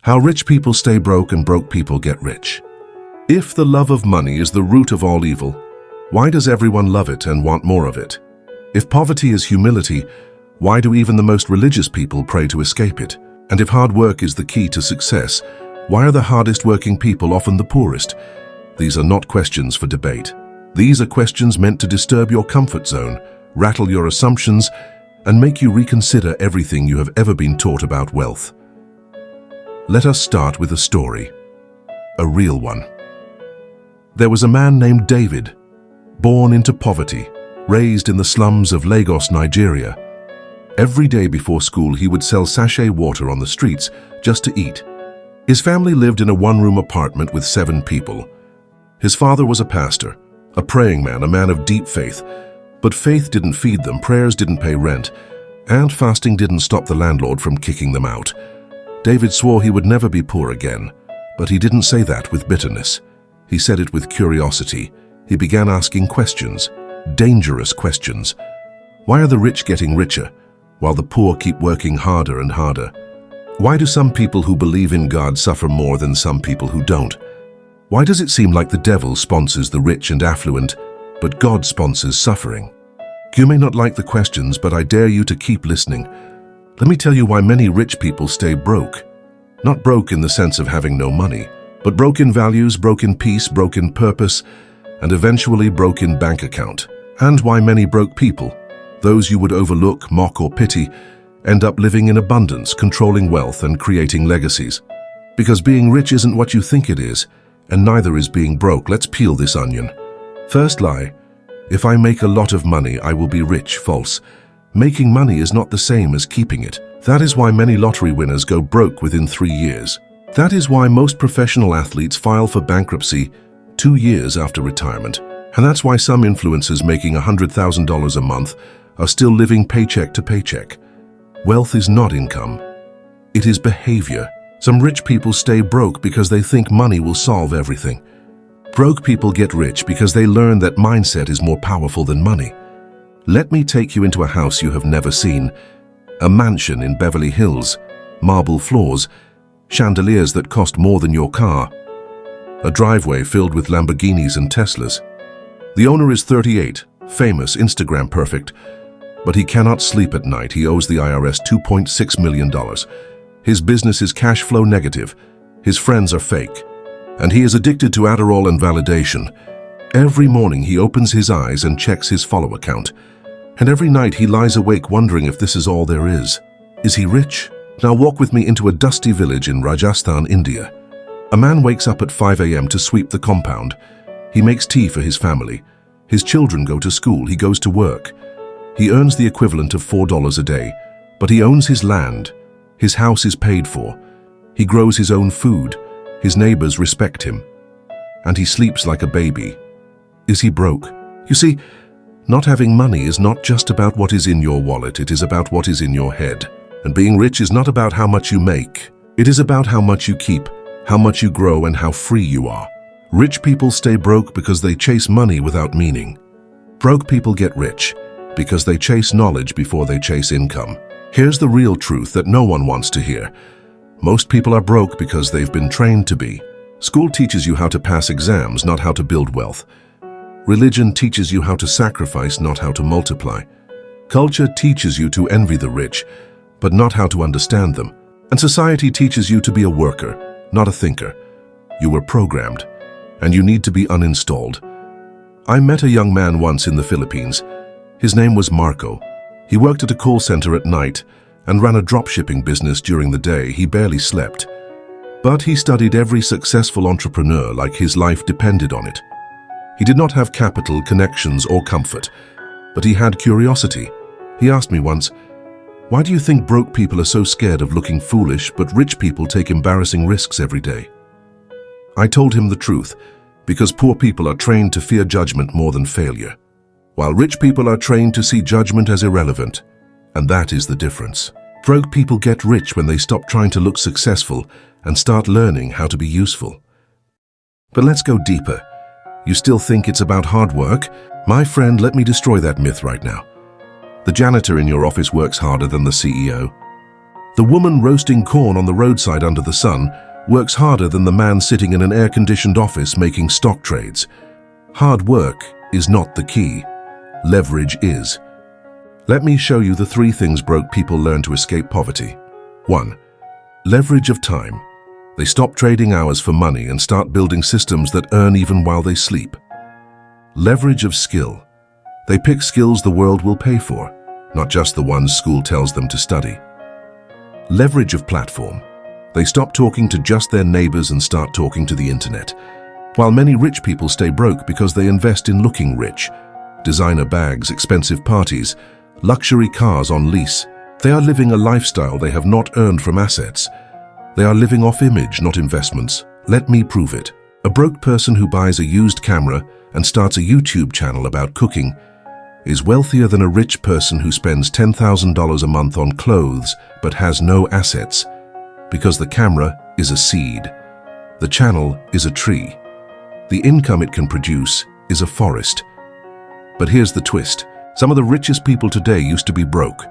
How rich people stay broke and broke people get rich. If the love of money is the root of all evil, why does everyone love it and want more of it? If poverty is humility, why do even the most religious people pray to escape it? And if hard work is the key to success, why are the hardest working people often the poorest? These are not questions for debate. These are questions meant to disturb your comfort zone, rattle your assumptions, and make you reconsider everything you have ever been taught about wealth. Let us start with a story, a real one. There was a man named David, born into poverty, raised in the slums of Lagos, Nigeria. Every day before school, he would sell sachet water on the streets just to eat. His family lived in a one-room apartment with 7 people. His father was a pastor, a praying man, a man of deep faith. But faith didn't feed them, prayers didn't pay rent, and fasting didn't stop the landlord from kicking them out. David swore he would never be poor again, but he didn't say that with bitterness. He said it with curiosity. He began asking questions, dangerous questions. Why are the rich getting richer, while the poor keep working harder and harder? Why do some people who believe in God suffer more than some people who don't? Why does it seem like the devil sponsors the rich and affluent, but God sponsors suffering? You may not like the questions, but I dare you to keep listening. Let me tell you why many rich people stay broke. Not broke in the sense of having no money, but broke in values, broke in peace, broke in purpose, and eventually broke in bank account. And why many broke people, those you would overlook, mock, or pity, end up living in abundance, controlling wealth, and creating legacies. Because being rich isn't what you think it is, and neither is being broke. Let's peel this onion. First lie: if I make a lot of money, I will be rich. False. Making money is not the same as keeping it. That is why many lottery winners go broke within 3 years. That is why most professional athletes file for bankruptcy 2 years after retirement. And that's why some influencers making $100,000 a month are still living paycheck to paycheck. Wealth is not income. It is behavior. Some rich people stay broke because they think money will solve everything. Broke people get rich because they learn that mindset is more powerful than money. Let me take you into a house you have never seen. A mansion in Beverly Hills, marble floors, chandeliers that cost more than your car, a driveway filled with Lamborghinis and Teslas. The owner is 38, famous, Instagram perfect, but he cannot sleep at night. He owes the IRS $2.6 million. His business is cash flow negative. His friends are fake. And he is addicted to Adderall and validation. Every morning he opens his eyes and checks his follow account. And every night he lies awake wondering if this is all there is. Is he rich? Now walk with me into a dusty village in Rajasthan, India. A man wakes up at 5 a.m. to sweep the compound. He makes tea for his family. His children go to school. He goes to work. He earns the equivalent of $4 a day, but he owns his land. His house is paid for. He grows his own food. His neighbors respect him. And he sleeps like a baby. Is he broke? You see, not having money is not just about what is in your wallet, it is about what is in your head. And being rich is not about how much you make. It is about how much you keep, how much you grow, and how free you are. Rich people stay broke because they chase money without meaning. Broke people get rich because they chase knowledge before they chase income. Here's the real truth that no one wants to hear. Most people are broke because they've been trained to be. School teaches you how to pass exams, not how to build wealth. Religion teaches you how to sacrifice, not how to multiply. Culture teaches you to envy the rich, but not how to understand them. And society teaches you to be a worker, not a thinker. You were programmed, and you need to be uninstalled. I met a young man once in the Philippines. His name was Marco. He worked at a call center at night and ran a dropshipping business during the day. He barely slept. But he studied every successful entrepreneur like his life depended on it. He did not have capital, connections, or comfort, but he had curiosity. He asked me once, "Why do you think broke people are so scared of looking foolish, but rich people take embarrassing risks every day?" I told him the truth, because poor people are trained to fear judgment more than failure, while rich people are trained to see judgment as irrelevant, and that is the difference. Broke people get rich when they stop trying to look successful and start learning how to be useful. But let's go deeper. You still think it's about hard work? My friend, let me destroy that myth right now. The janitor in your office works harder than the CEO. The woman roasting corn on the roadside under the sun works harder than the man sitting in an air-conditioned office making stock trades. Hard work is not the key. Leverage is. Let me show you the 3 things broke people learn to escape poverty. 1. Leverage of time. They stop trading hours for money and start building systems that earn even while they sleep. Leverage of skill. They pick skills the world will pay for, not just the ones school tells them to study. Leverage of platform. They stop talking to just their neighbors and start talking to the internet. While many rich people stay broke because they invest in looking rich. Designer bags, expensive parties, luxury cars on lease. They are living a lifestyle they have not earned from assets. They are living off image, not investments. Let me prove it. A broke person who buys a used camera and starts a YouTube channel about cooking is wealthier than a rich person who spends $10,000 a month on clothes but has no assets, because the camera is a seed. The channel is a tree. The income it can produce is a forest. But here's the twist. Some of the richest people today used to be broke.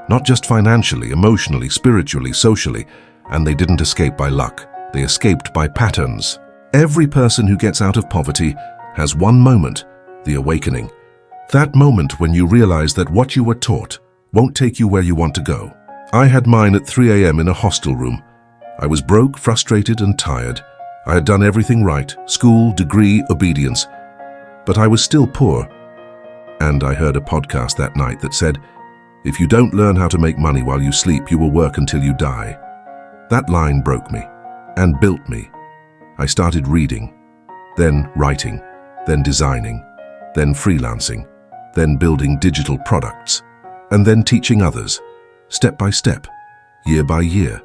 Not just financially, emotionally, spiritually, socially, and they didn't escape by luck. They escaped by patterns. Every person who gets out of poverty has one moment, the awakening. That moment when you realize that what you were taught won't take you where you want to go. I had mine at 3 a.m. in a hostel room. I was broke, frustrated, and tired. I had done everything right, school, degree, obedience. But I was still poor. And I heard a podcast that night that said, if you don't learn how to make money while you sleep, you will work until you die. That line broke me and built me. I started reading, then writing, then designing, then freelancing, then building digital products, and then teaching others, step by step, year by year.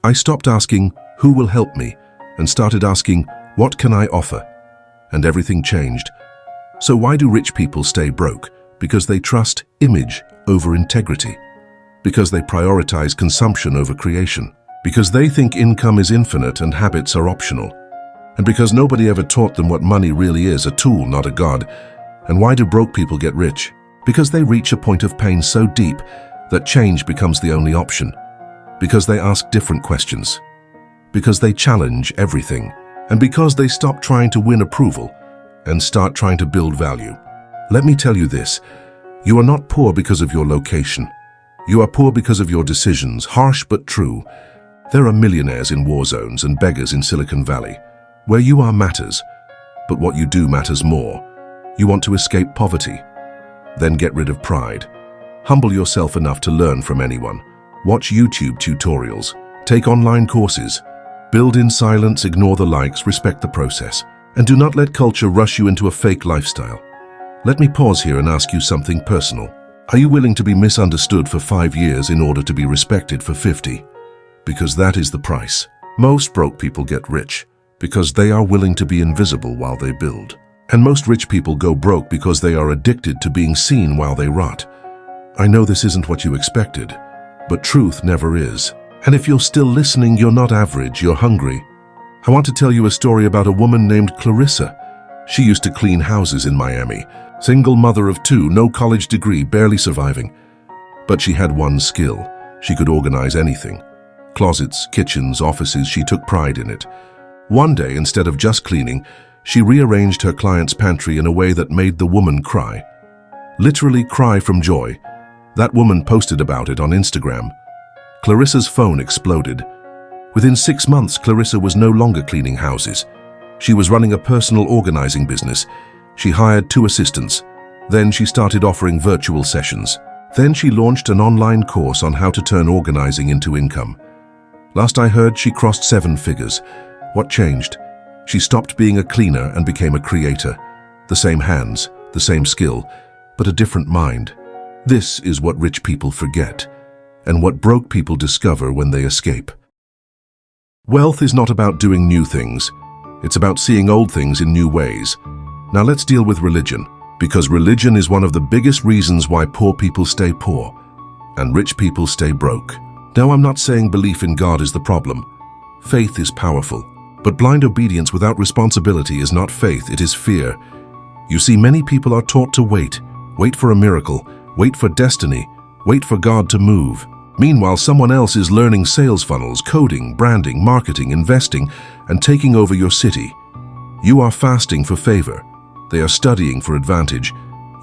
I stopped asking, who will help me, and started asking, what can I offer? And everything changed. So why do rich people stay broke? Because they trust image over integrity. Because they prioritize consumption over creation. Because they think income is infinite and habits are optional. And because nobody ever taught them what money really is, a tool, not a god. And why do broke people get rich? Because they reach a point of pain so deep that change becomes the only option. Because they ask different questions. Because they challenge everything. And because they stop trying to win approval and start trying to build value. Let me tell you this, you are not poor because of your location. You are poor because of your decisions, harsh but true. There are millionaires in war zones and beggars in Silicon Valley. Where you are matters, but what you do matters more. You want to escape poverty? Then get rid of pride. Humble yourself enough to learn from anyone. Watch YouTube tutorials. Take online courses. Build in silence, ignore the likes, respect the process. And do not let culture rush you into a fake lifestyle. Let me pause here and ask you something personal. Are you willing to be misunderstood for 5 years in order to be respected for 50? Because that is the price. Most broke people get rich because they are willing to be invisible while they build. And most rich people go broke because they are addicted to being seen while they rot. I know this isn't what you expected, but truth never is. And if you're still listening, you're not average, you're hungry. I want to tell you a story about a woman named Clarissa. She used to clean houses in Miami. Single mother of 2, no college degree, barely surviving. But she had one skill. She could organize anything. Closets, kitchens, offices, she took pride in it. One day, instead of just cleaning, she rearranged her client's pantry in a way that made the woman cry. Literally cry from joy. That woman posted about it on Instagram. Clarissa's phone exploded. Within 6 months, Clarissa was no longer cleaning houses. She was running a personal organizing business. She hired 2 assistants. Then she started offering virtual sessions. Then she launched an online course on how to turn organizing into income. Last I heard, she crossed 7 figures. What changed? She stopped being a cleaner and became a creator. The same hands, the same skill, but a different mind. This is what rich people forget, and what broke people discover when they escape. Wealth is not about doing new things. It's about seeing old things in new ways. Now let's deal with religion, because religion is one of the biggest reasons why poor people stay poor, and rich people stay broke. Now, I'm not saying belief in God is the problem. Faith is powerful. But blind obedience without responsibility is not faith, it is fear. You see, many people are taught to wait for a miracle, wait for destiny, wait for God to move. Meanwhile, someone else is learning sales funnels, coding, branding, marketing, investing, and taking over your city. You are fasting for favor. They are studying for advantage.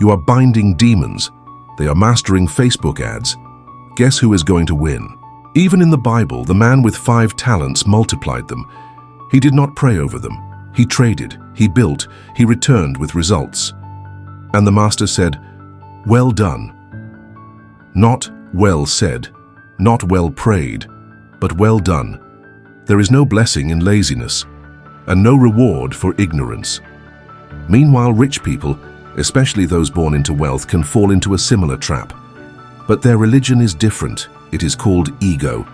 You are binding demons. They are mastering Facebook ads. Guess who is going to win? Even in the Bible, the man with 5 talents multiplied them. He did not pray over them. He traded, he built, he returned with results. And the master said, "Well done." Not well said, not well prayed, but well done. There is no blessing in laziness, and no reward for ignorance. Meanwhile, rich people, especially those born into wealth, can fall into a similar trap. But their religion is different. It is called ego.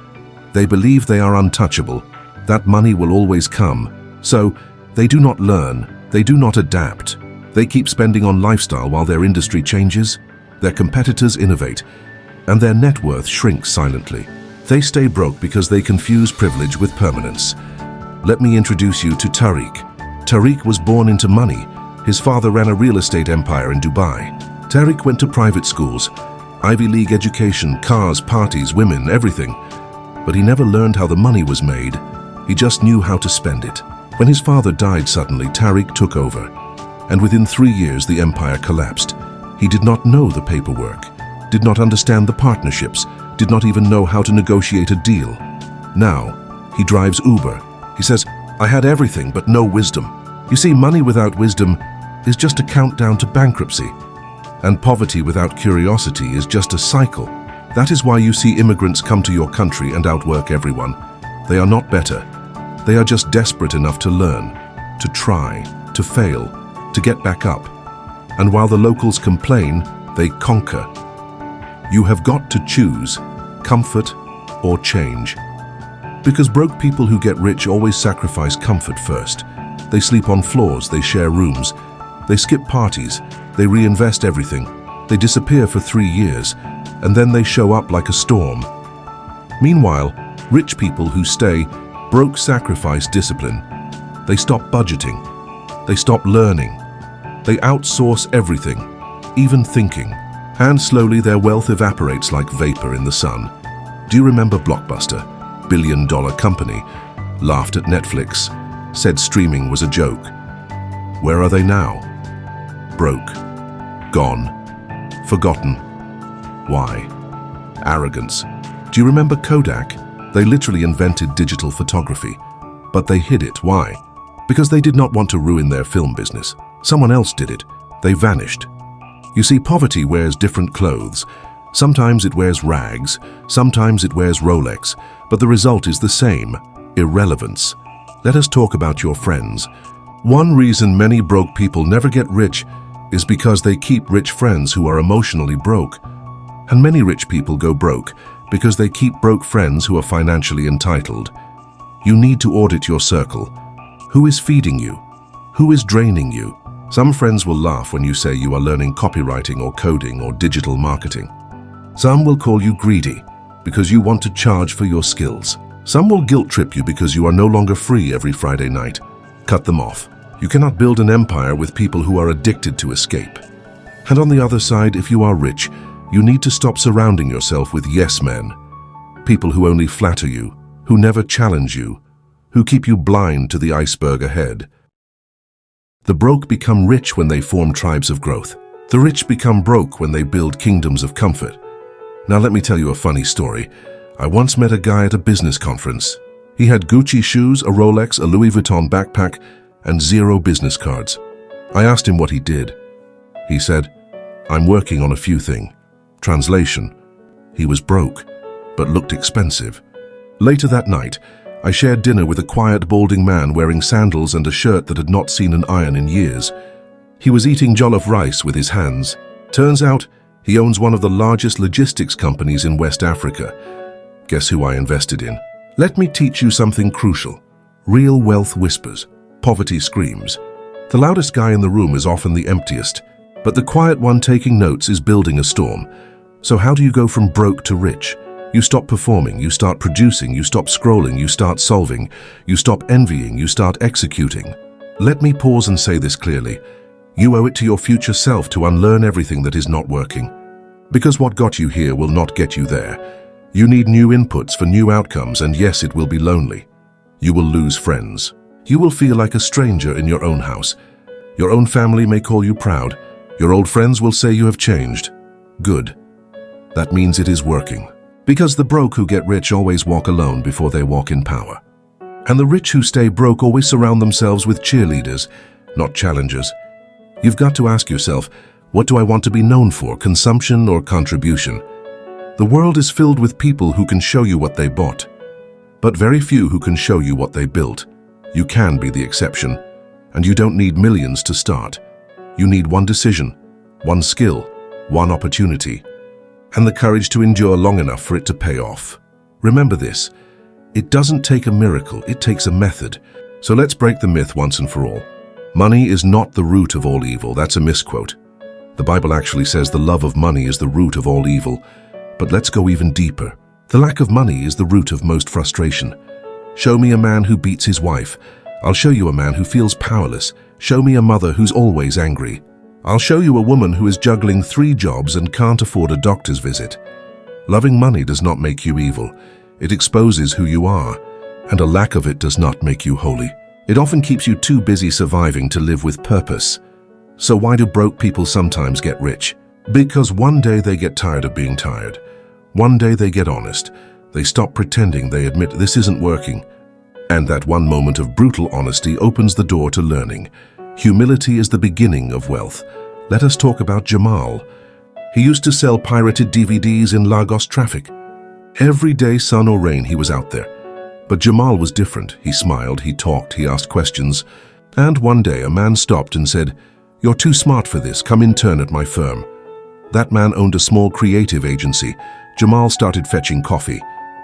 They believe they are untouchable, that money will always come. So, they do not learn, they do not adapt. They keep spending on lifestyle while their industry changes, their competitors innovate, and their net worth shrinks silently. They stay broke because they confuse privilege with permanence. Let me introduce you to Tariq. Tariq was born into money. His father ran a real estate empire in Dubai. Tariq went to private schools, Ivy League education, cars, parties, women, everything. But he never learned how the money was made. He just knew how to spend it. When his father died suddenly, Tariq took over. And within 3 years, the empire collapsed. He did not know the paperwork, did not understand the partnerships, did not even know how to negotiate a deal. Now, he drives Uber. He says, "I had everything but no wisdom." You see, money without wisdom is just a countdown to bankruptcy. And poverty without curiosity is just a cycle. That is why you see immigrants come to your country and outwork everyone. They are not better. They are just desperate enough to learn, to try, to fail, to get back up. And while the locals complain, they conquer. You have got to choose comfort or change. Because broke people who get rich always sacrifice comfort first. They sleep on floors, they share rooms, they skip parties, they reinvest everything, they disappear for 3 years, and then they show up like a storm. Meanwhile, rich people who stay broke sacrifice discipline. They stop budgeting, they stop learning, they outsource everything, even thinking, and slowly their wealth evaporates like vapor in the sun. Do you remember Blockbuster, billion-dollar company, laughed at Netflix, said streaming was a joke? Where are they now? Broke, gone, forgotten. Why? Arrogance. Do you remember Kodak? They literally invented digital photography, but they hid it. Why? Because they did not want to ruin their film business. Someone else did it. They vanished. You see, poverty wears different clothes. Sometimes it wears rags, sometimes it wears Rolex, but the result is the same: irrelevance. Let us talk about your friends. One reason many broke people never get rich is because they keep rich friends who are emotionally broke. And many rich people go broke because they keep broke friends who are financially entitled. You need to audit your circle. Who is feeding you? Who is draining you? Some friends will laugh when you say you are learning copywriting or coding or digital marketing. Some will call you greedy because you want to charge for your skills. Some will guilt trip you because you are no longer free every Friday night. Cut them off. You cannot build an empire with people who are addicted to escape. And on the other side, if you are rich, you need to stop surrounding yourself with yes men. People who only flatter you, who never challenge you, who keep you blind to the iceberg ahead. The broke become rich when they form tribes of growth. The rich become broke when they build kingdoms of comfort. Now let me tell you a funny story. I once met a guy at a business conference. He had Gucci shoes, a Rolex, a Louis Vuitton backpack, and 0 business cards. I asked him what he did. He said, "I'm working on a few things." Translation: he was broke, but looked expensive. Later that night, I shared dinner with a quiet, balding man wearing sandals and a shirt that had not seen an iron in years. He was eating jollof rice with his hands. Turns out, he owns one of the largest logistics companies in West Africa. Guess who I invested in? Let me teach you something crucial. Real wealth whispers. Poverty screams. The loudest guy in the room is often the emptiest, but the quiet one taking notes is building a storm. So how do you go from broke to rich? You stop performing, you start producing, you stop scrolling, you start solving, you stop envying, you start executing. Let me pause and say this clearly. You owe it to your future self to unlearn everything that is not working. Because what got you here will not get you there. You need new inputs for new outcomes, and yes, it will be lonely. You will lose friends. You will feel like a stranger in your own house. Your own family may call you proud. Your old friends will say you have changed. Good. That means it is working. Because the broke who get rich always walk alone before they walk in power. And the rich who stay broke always surround themselves with cheerleaders, not challengers. You've got to ask yourself, what do I want to be known for, consumption or contribution? The world is filled with people who can show you what they bought, but very few who can show you what they built. You can be the exception, and you don't need millions to start. You need one decision, one skill, one opportunity, and the courage to endure long enough for it to pay off. Remember this, it doesn't take a miracle, it takes a method. So let's break the myth once and for all. Money is not the root of all evil. That's a misquote. The Bible actually says the love of money is the root of all evil. But let's go even deeper. The lack of money is the root of most frustration. Show me a man who beats his wife. I'll show you a man who feels powerless. Show me a mother who's always angry. I'll show you a woman who is juggling 3 jobs and can't afford a doctor's visit. Loving money does not make you evil. It exposes who you are, and a lack of it does not make you holy. It often keeps you too busy surviving to live with purpose. So why do broke people sometimes get rich? Because one day they get tired of being tired. One day they get honest. They stop pretending, they admit this isn't working. And that one moment of brutal honesty opens the door to learning. Humility is the beginning of wealth. Let us talk about Jamal. He used to sell pirated DVDs in Lagos traffic. Every day, sun or rain, he was out there. But Jamal was different. He smiled, he talked, he asked questions. And one day a man stopped and said, "You're too smart for this, come intern at my firm." That man owned a small creative agency. Jamal started fetching coffee.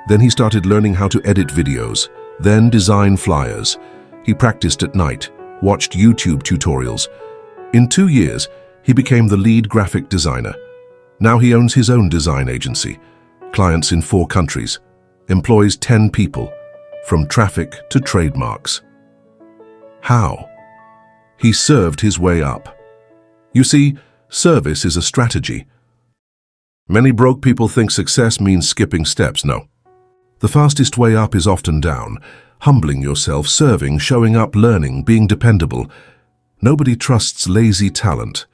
Then he started learning how to edit videos, then design flyers. He practiced at night, watched YouTube tutorials. In 2 years, he became the lead graphic designer. Now he owns his own design agency. Clients in 4 countries, employs 10 people, from traffic to trademarks. How? He served his way up. You see, service is a strategy. Many broke people think success means skipping steps. No. The fastest way up is often down, humbling yourself, serving, showing up, learning, being dependable. Nobody trusts lazy talent.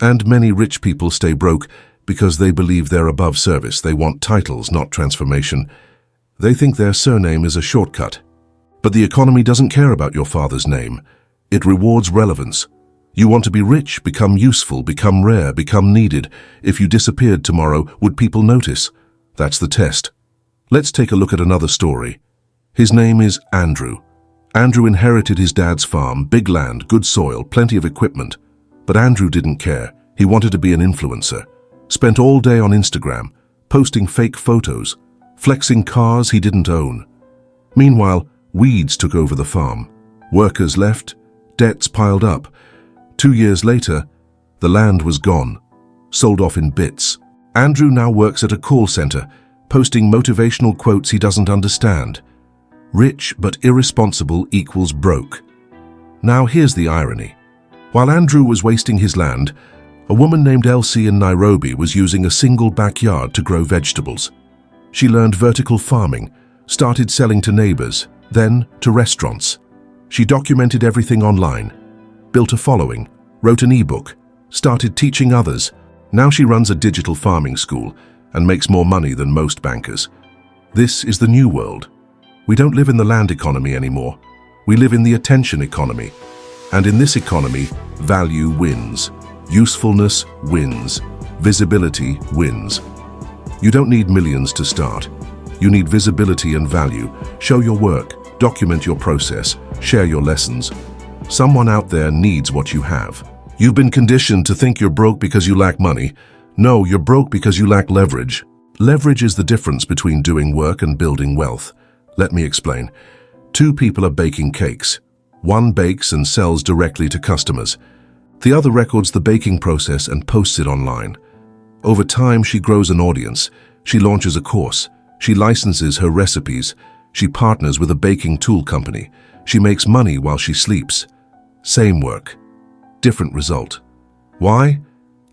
And many rich people stay broke because they believe they're above service. They want titles, not transformation. They think their surname is a shortcut. But the economy doesn't care about your father's name. It rewards relevance. You want to be rich, become useful, become rare, become needed. If you disappeared tomorrow, would people notice? That's the test. Let's take a look at another story. His name is Andrew. Andrew inherited his dad's farm, big land, good soil, plenty of equipment. But Andrew didn't care. He wanted to be an influencer. Spent all day on Instagram, posting fake photos, flexing cars he didn't own. Meanwhile, weeds took over the farm. Workers left, debts piled up. 2 years later, the land was gone, sold off in bits. Andrew now works at a call center, posting motivational quotes he doesn't understand. Rich but irresponsible equals broke. Now here's the irony. While Andrew was wasting his land, a woman named Elsie in Nairobi was using a single backyard to grow vegetables. She learned vertical farming, started selling to neighbors, then to restaurants. She documented everything online, built a following, wrote an ebook, started teaching others. Now she runs a digital farming school and makes more money than most bankers. This is the new world. We don't live in the land economy anymore. We live in the attention economy. And in this economy, value wins. Usefulness wins. Visibility wins. You don't need millions to start. You need visibility and value. Show your work, document your process, share your lessons. Someone out there needs what you have. You've been conditioned to think you're broke because you lack money. No, you're broke because you lack leverage. Leverage is the difference between doing work and building wealth. Let me explain. 2 people are baking cakes. One bakes and sells directly to customers. The other records the baking process and posts it online. Over time, she grows an audience. She launches a course. She licenses her recipes. She partners with a baking tool company. She makes money while she sleeps. Same work, different result. Why?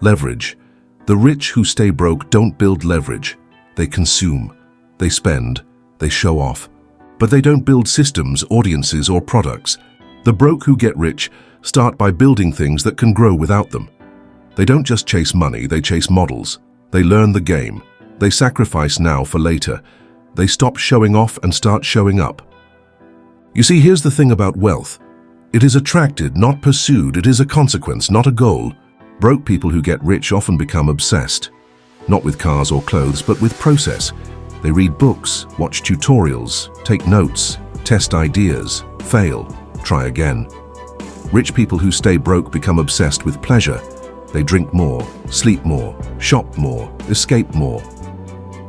Leverage. The rich who stay broke don't build leverage. They consume. They spend, they show off, but they don't build systems, audiences, or products. The broke who get rich start by building things that can grow without them. They don't just chase money, they chase models. They learn the game. They sacrifice now for later. They stop showing off and start showing up. You see, here's the thing about wealth. It is attracted, not pursued. It is a consequence, not a goal. Broke people who get rich often become obsessed. Not with cars or clothes, but with process. They read books, watch tutorials, take notes, test ideas, fail, try again. Rich people who stay broke become obsessed with pleasure. They drink more, sleep more, shop more, escape more.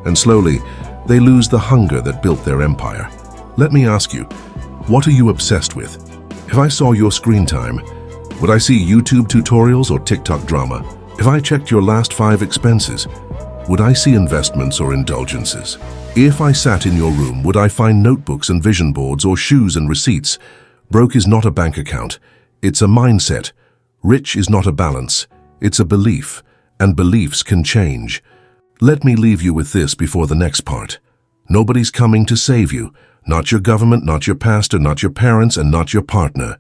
And slowly, they lose the hunger that built their empire. Let me ask you, what are you obsessed with? If I saw your screen time, would I see YouTube tutorials or TikTok drama? If I checked your last 5 expenses, would I see investments or indulgences? If I sat in your room, would I find notebooks and vision boards or shoes and receipts? Broke is not a bank account. It's a mindset. Rich is not a balance. It's a belief, and beliefs can change. Let me leave you with this before the next part. Nobody's coming to save you. Not your government, not your pastor, not your parents, and not your partner.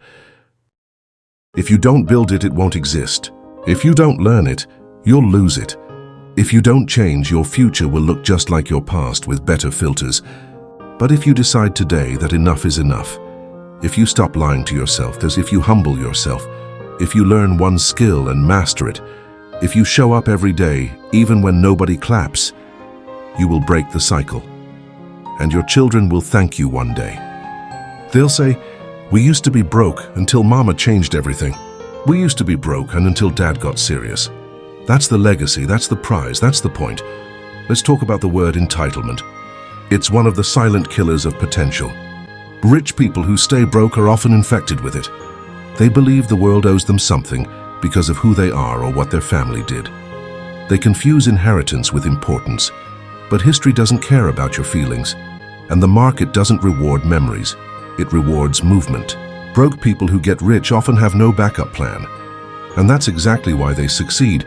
If you don't build it, it won't exist. If you don't learn it, you'll lose it. If you don't change, your future will look just like your past with better filters. But if you decide today that enough is enough, if you stop lying to yourself, if you humble yourself, if you learn one skill and master it, if you show up every day, even when nobody claps, you will break the cycle. And your children will thank you one day. They'll say, "We used to be broke until Mama changed everything. We used to be broke and until Dad got serious." That's the legacy, that's the prize, that's the point. Let's talk about the word entitlement. It's one of the silent killers of potential. Rich people who stay broke are often infected with it. They believe the world owes them something because of who they are or what their family did. They confuse inheritance with importance, but history doesn't care about your feelings, and the market doesn't reward memories. It rewards movement. Broke people who get rich often have no backup plan, and that's exactly why they succeed.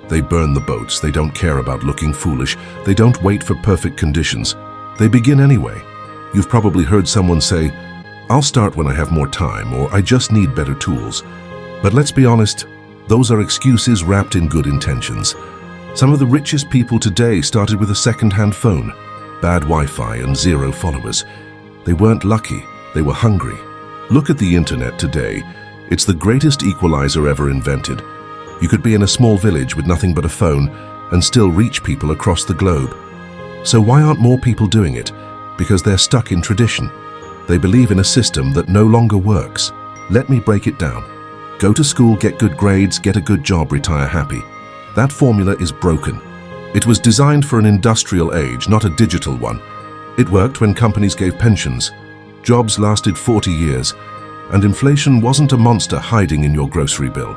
They burn the boats, they don't care about looking foolish, they don't wait for perfect conditions. They begin anyway. You've probably heard someone say, "I'll start when I have more time," or "I just need better tools." But let's be honest, those are excuses wrapped in good intentions. Some of the richest people today started with a second-hand phone, bad Wi-Fi, and 0 followers. They weren't lucky, they were hungry. Look at the internet today. It's the greatest equalizer ever invented. You could be in a small village with nothing but a phone and still reach people across the globe. So why aren't more people doing it? Because they're stuck in tradition. They believe in a system that no longer works. Let me break it down. Go to school, get good grades, get a good job, retire happy. That formula is broken. It was designed for an industrial age, not a digital one. It worked when companies gave pensions. Jobs lasted 40 years, and inflation wasn't a monster hiding in your grocery bill.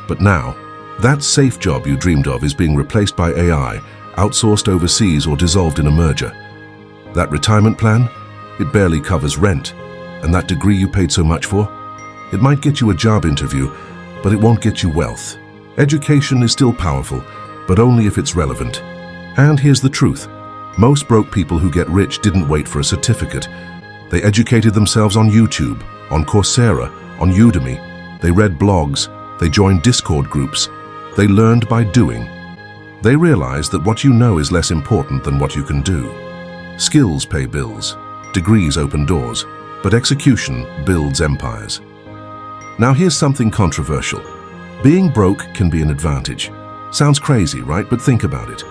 But now, that safe job you dreamed of is being replaced by AI, outsourced overseas or dissolved in a merger. That retirement plan, it barely covers rent. And that degree you paid so much for? It might get you a job interview, but it won't get you wealth. Education is still powerful, but only if it's relevant. And here's the truth. Most broke people who get rich didn't wait for a certificate. They educated themselves on YouTube, on Coursera, on Udemy. They read blogs. They joined Discord groups. They learned by doing. They realized that what you know is less important than what you can do. Skills pay bills. Degrees open doors. But execution builds empires. Now here's something controversial. Being broke can be an advantage. Sounds crazy, right? But think about it.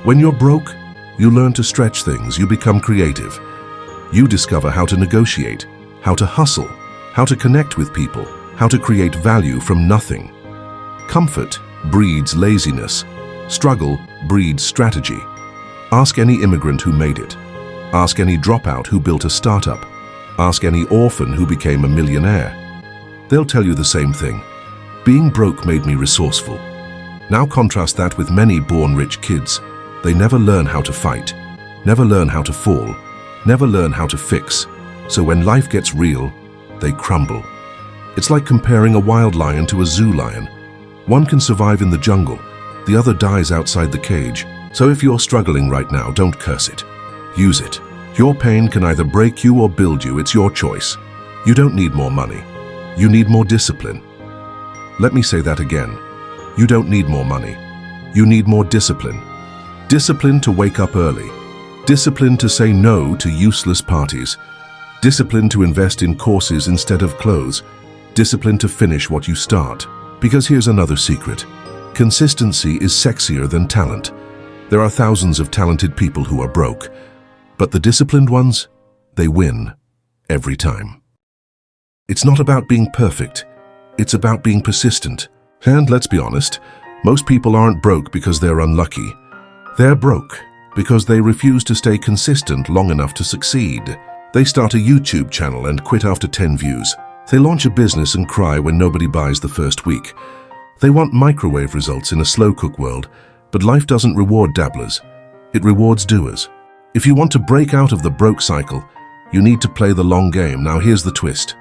When you're broke, you learn to stretch things, you become creative. You discover how to negotiate, how to hustle, how to connect with people, how to create value from nothing. Comfort breeds laziness. Struggle breeds strategy. Ask any immigrant who made it. Ask any dropout who built a startup. Ask any orphan who became a millionaire. They'll tell you the same thing. Being broke made me resourceful. Now contrast that with many born rich kids. They never learn how to fight, never learn how to fall, never learn how to fix. So when life gets real, they crumble. It's like comparing a wild lion to a zoo lion. One can survive in the jungle, the other dies outside the cage. So if you're struggling right now, don't curse it. Use it. Your pain can either break you or build you. It's your choice. You don't need more money. You need more discipline. Let me say that again. You don't need more money. You need more discipline. Discipline to wake up early. Discipline to say no to useless parties. Discipline to invest in courses instead of clothes. Discipline to finish what you start. Because here's another secret. Consistency is sexier than talent. There are thousands of talented people who are broke. But the disciplined ones, they win. Every time. It's not about being perfect. It's about being persistent. And let's be honest, most people aren't broke because they're unlucky. They're broke because they refuse to stay consistent long enough to succeed. They start a YouTube channel and quit after 10 views. They launch a business and cry when nobody buys the first week. They want microwave results in a slow-cook world, but life doesn't reward dabblers. It rewards doers. If you want to break out of the broke cycle, you need to play the long game. Now here's the twist.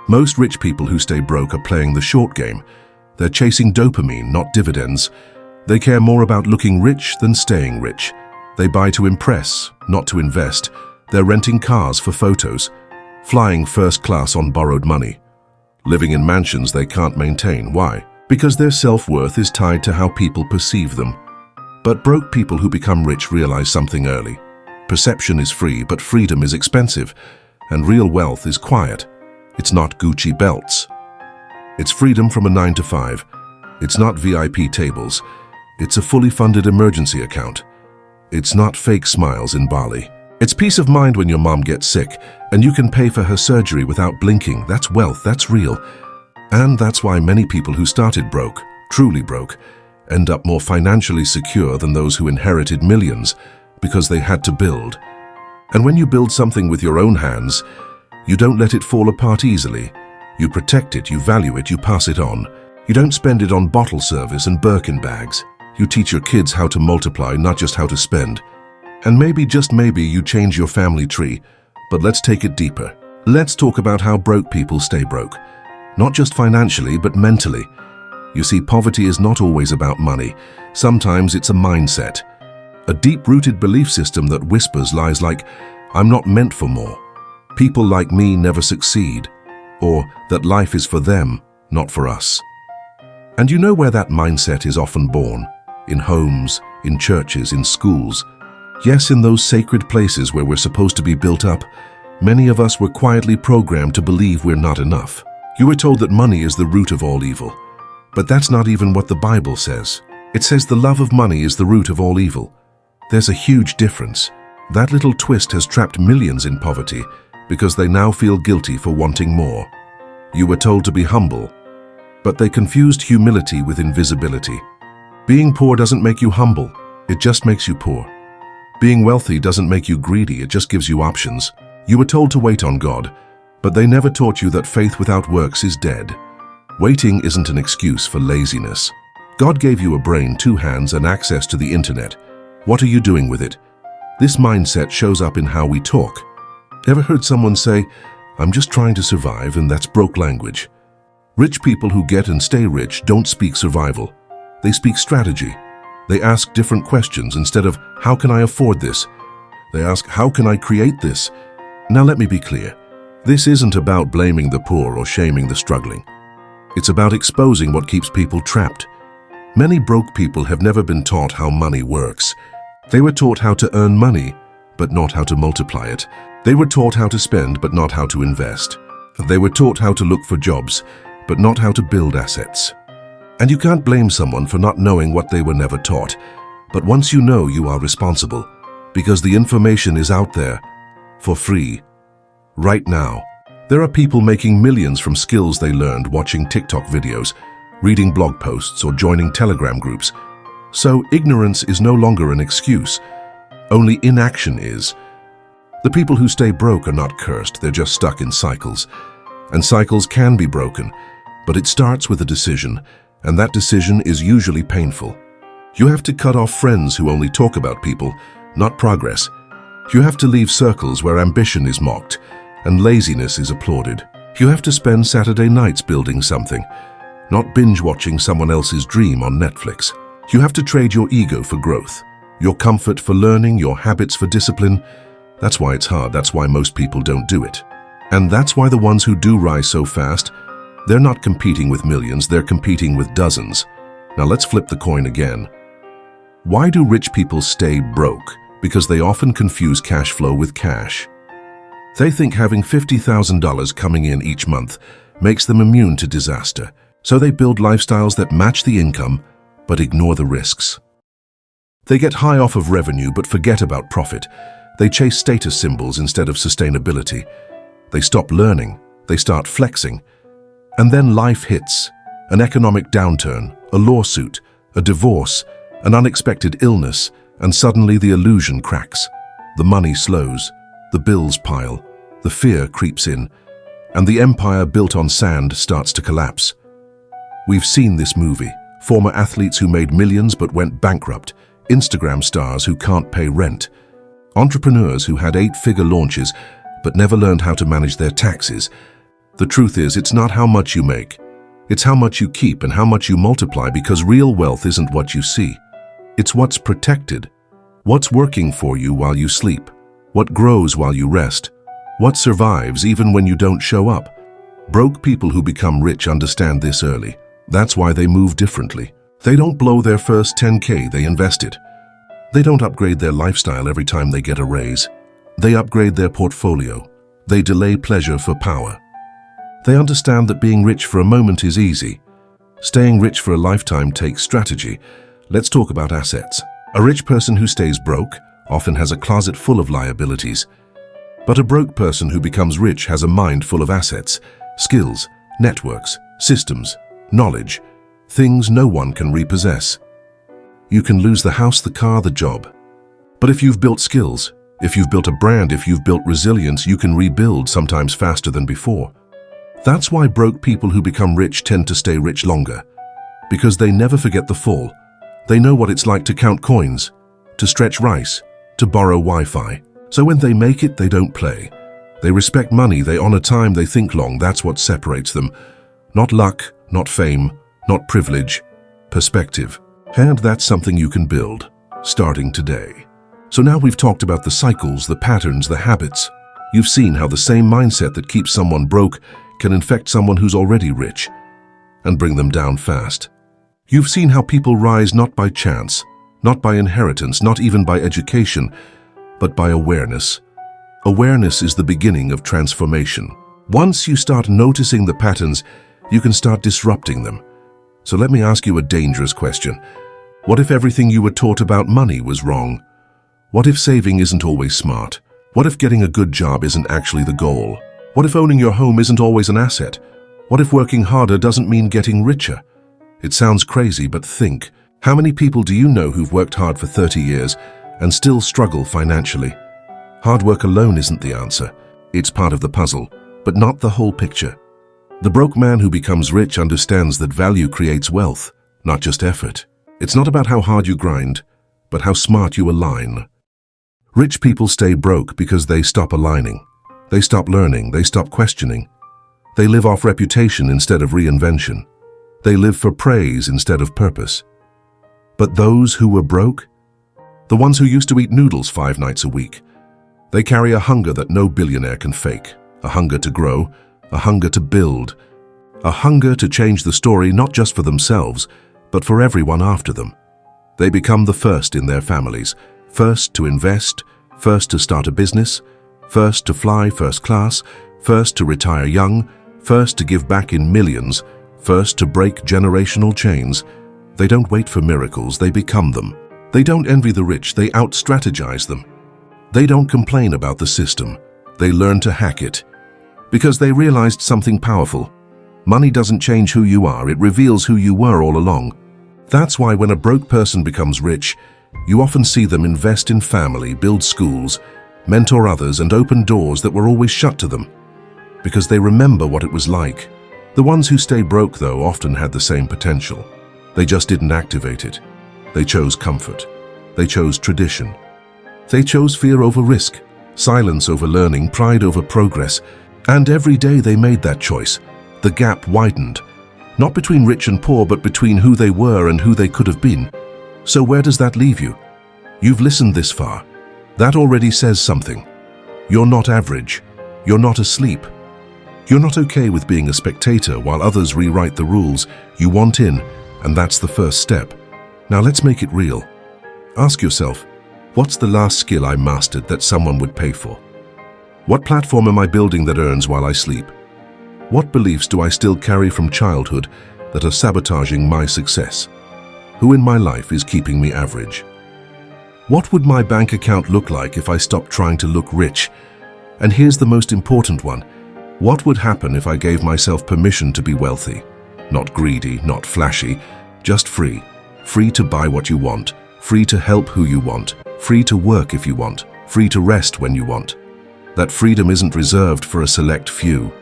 Most rich people who stay broke are playing the short game. They're chasing dopamine, not dividends. They care more about looking rich than staying rich. They buy to impress, not to invest. They're renting cars for photos, flying first class on borrowed money, living in mansions they can't maintain. Why? Because their self-worth is tied to how people perceive them. But broke people who become rich realize something early. Perception is free, but freedom is expensive, and real wealth is quiet. It's not Gucci belts. It's freedom from a 9-to-5. It's not VIP tables. It's a fully funded emergency account. It's not fake smiles in Bali. It's peace of mind when your mom gets sick and you can pay for her surgery without blinking. That's wealth, that's real. And that's why many people who started broke, truly broke, end up more financially secure than those who inherited millions because they had to build. And when you build something with your own hands, you don't let it fall apart easily. You protect it, you value it, you pass it on. You don't spend it on bottle service and Birkin bags. You teach your kids how to multiply, not just how to spend. And maybe, just maybe, you change your family tree. But let's take it deeper. Let's talk about how broke people stay broke. Not just financially, but mentally. You see, poverty is not always about money. Sometimes it's a mindset. A deep-rooted belief system that whispers lies like, I'm not meant for more. People like me never succeed. Or that life is for them, not for us. And you know where that mindset is often born? In homes, in churches, in schools. Yes, in those sacred places where we're supposed to be built up, many of us were quietly programmed to believe we're not enough. You were told that money is the root of all evil. But that's not even what the Bible says. It says the love of money is the root of all evil. There's a huge difference. That little twist has trapped millions in poverty because they now feel guilty for wanting more. You were told to be humble, but they confused humility with invisibility. Being poor doesn't make you humble, it just makes you poor. Being wealthy doesn't make you greedy, it just gives you options. You were told to wait on God, but they never taught you that faith without works is dead. Waiting isn't an excuse for laziness. God gave you a brain, 2 hands, and access to the internet. What are you doing with it? This mindset shows up in how we talk. Ever heard someone say, I'm just trying to survive, and that's broke language? Rich people who get and stay rich don't speak survival. They speak strategy. They ask different questions. Instead of, how can I afford this? They ask, how can I create this? Now let me be clear. This isn't about blaming the poor or shaming the struggling. It's about exposing what keeps people trapped. Many broke people have never been taught how money works. They were taught how to earn money, but not how to multiply it. They were taught how to spend, but not how to invest. They were taught how to look for jobs, but not how to build assets. And you can't blame someone for not knowing what they were never taught. But once you know, you are responsible, because the information is out there, for free, right now. There are people making millions from skills they learned watching TikTok videos, reading blog posts, or joining Telegram groups. So ignorance is no longer an excuse. Only inaction is. The people who stay broke are not cursed, they're just stuck in cycles. And cycles can be broken, but it starts with a decision. And that decision is usually painful. You have to cut off friends who only talk about people, not progress. You have to leave circles where ambition is mocked and laziness is applauded. You have to spend Saturday nights building something, not binge-watching someone else's dream on Netflix. You have to trade your ego for growth, your comfort for learning, your habits for discipline, That's why it's hard. That's why most people don't do it. And that's why the ones who do rise so fast, they're not competing with millions, they're competing with dozens. Now let's flip the coin again. Why do rich people stay broke? Because they often confuse cash flow with cash. They think having $50,000 coming in each month makes them immune to disaster. So they build lifestyles that match the income, but ignore the risks. They get high off of revenue, but forget about profit. They chase status symbols instead of sustainability. They stop learning, they start flexing. And then life hits. An economic downturn, a lawsuit, a divorce, an unexpected illness, and suddenly the illusion cracks. The money slows, the bills pile, the fear creeps in, and the empire built on sand starts to collapse. We've seen this movie. Former athletes who made millions but went bankrupt, Instagram stars who can't pay rent, entrepreneurs who had 8-figure launches but never learned how to manage their taxes. The truth is, it's not how much you make. It's how much you keep and how much you multiply, because real wealth isn't what you see. It's what's protected, what's working for you while you sleep, what grows while you rest, what survives even when you don't show up. Broke people who become rich understand this early. That's why they move differently. They don't blow their first 10K, they invest it. They don't upgrade their lifestyle every time they get a raise. They upgrade their portfolio. They delay pleasure for power. They understand that being rich for a moment is easy. Staying rich for a lifetime takes strategy. Let's talk about assets. A rich person who stays broke often has a closet full of liabilities. But a broke person who becomes rich has a mind full of assets, skills, networks, systems, knowledge, things no one can repossess. You can lose the house, the car, the job. But if you've built skills, if you've built a brand, if you've built resilience, you can rebuild, sometimes faster than before. That's why broke people who become rich tend to stay rich longer. Because they never forget the fall. They know what it's like to count coins, to stretch rice, to borrow Wi-Fi. So when they make it, they don't play. They respect money, they honor time, they think long. That's what separates them. Not luck, not fame, not privilege, perspective. And that's something you can build, starting today. So now we've talked about the cycles, the patterns, the habits. You've seen how the same mindset that keeps someone broke can infect someone who's already rich and bring them down fast. You've seen how people rise not by chance, not by inheritance, not even by education, but by awareness. Awareness is the beginning of transformation. Once you start noticing the patterns, you can start disrupting them. So let me ask you a dangerous question. What if everything you were taught about money was wrong? What if saving isn't always smart? What if getting a good job isn't actually the goal? What if owning your home isn't always an asset? What if working harder doesn't mean getting richer? It sounds crazy, but think. How many people do you know who've worked hard for 30 years and still struggle financially? Hard work alone isn't the answer. It's part of the puzzle, but not the whole picture. The broke man who becomes rich understands that value creates wealth, not just effort. It's not about how hard you grind, but how smart you align. Rich people stay broke because they stop aligning. They stop learning, they stop questioning. They live off reputation instead of reinvention. They live for praise instead of purpose. But those who were broke, the ones who used to eat noodles 5 nights a week, they carry a hunger that no billionaire can fake. A hunger to grow, a hunger to build, a hunger to change the story not just for themselves, but for everyone after them. They become the first in their families, first to invest, first to start a business, first to fly first class, first to retire young, first to give back in millions, first to break generational chains. They don't wait for miracles, they become them. They don't envy the rich, they out-strategize them. They don't complain about the system, they learn to hack it. Because they realized something powerful. Money doesn't change who you are, it reveals who you were all along. That's why when a broke person becomes rich, you often see them invest in family, build schools, mentor others, and open doors that were always shut to them. Because they remember what it was like. The ones who stay broke, though, often had the same potential. They just didn't activate it. They chose comfort. They chose tradition. They chose fear over risk, silence over learning, pride over progress. And every day they made that choice, the gap widened. Not between rich and poor, but between who they were and who they could have been. So where does that leave you? You've listened this far. That already says something. You're not average. You're not asleep. You're not okay with being a spectator while others rewrite the rules. You want in, and that's the first step. Now let's make it real. Ask yourself, what's the last skill I mastered that someone would pay for? What platform am I building that earns while I sleep? What beliefs do I still carry from childhood that are sabotaging my success? Who in my life is keeping me average? What would my bank account look like if I stopped trying to look rich? And here's the most important one. What would happen if I gave myself permission to be wealthy? Not greedy, not flashy, just free. Free to buy what you want, free to help who you want, free to work if you want, free to rest when you want. That freedom isn't reserved for a select few.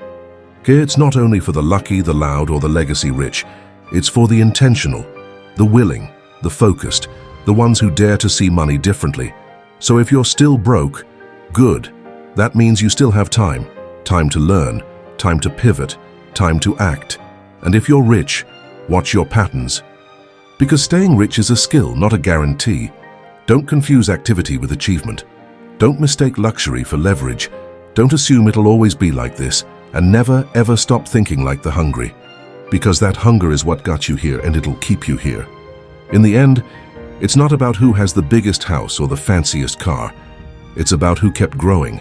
It's not only for the lucky, the loud, or the legacy rich. It's for the intentional, the willing, the focused, the ones who dare to see money differently. So if you're still broke, good. That means you still have time. Time to learn, time to pivot, time to act. And if you're rich, watch your patterns. Because staying rich is a skill, not a guarantee. Don't confuse activity with achievement. Don't mistake luxury for leverage. Don't assume it'll always be like this. And never, ever stop thinking like the hungry. Because that hunger is what got you here, and it'll keep you here. In the end, it's not about who has the biggest house or the fanciest car. It's about who kept growing,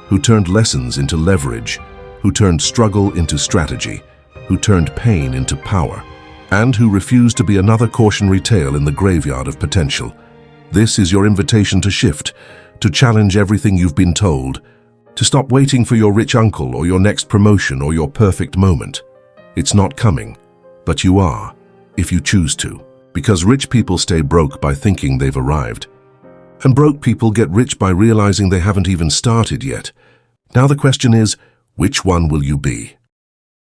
who turned lessons into leverage, who turned struggle into strategy, who turned pain into power, and who refused to be another cautionary tale in the graveyard of potential. This is your invitation to shift, to challenge everything you've been told, to stop waiting for your rich uncle or your next promotion or your perfect moment. It's not coming, but you are, if you choose to. Because rich people stay broke by thinking they've arrived. And broke people get rich by realizing they haven't even started yet. Now the question is, which one will you be?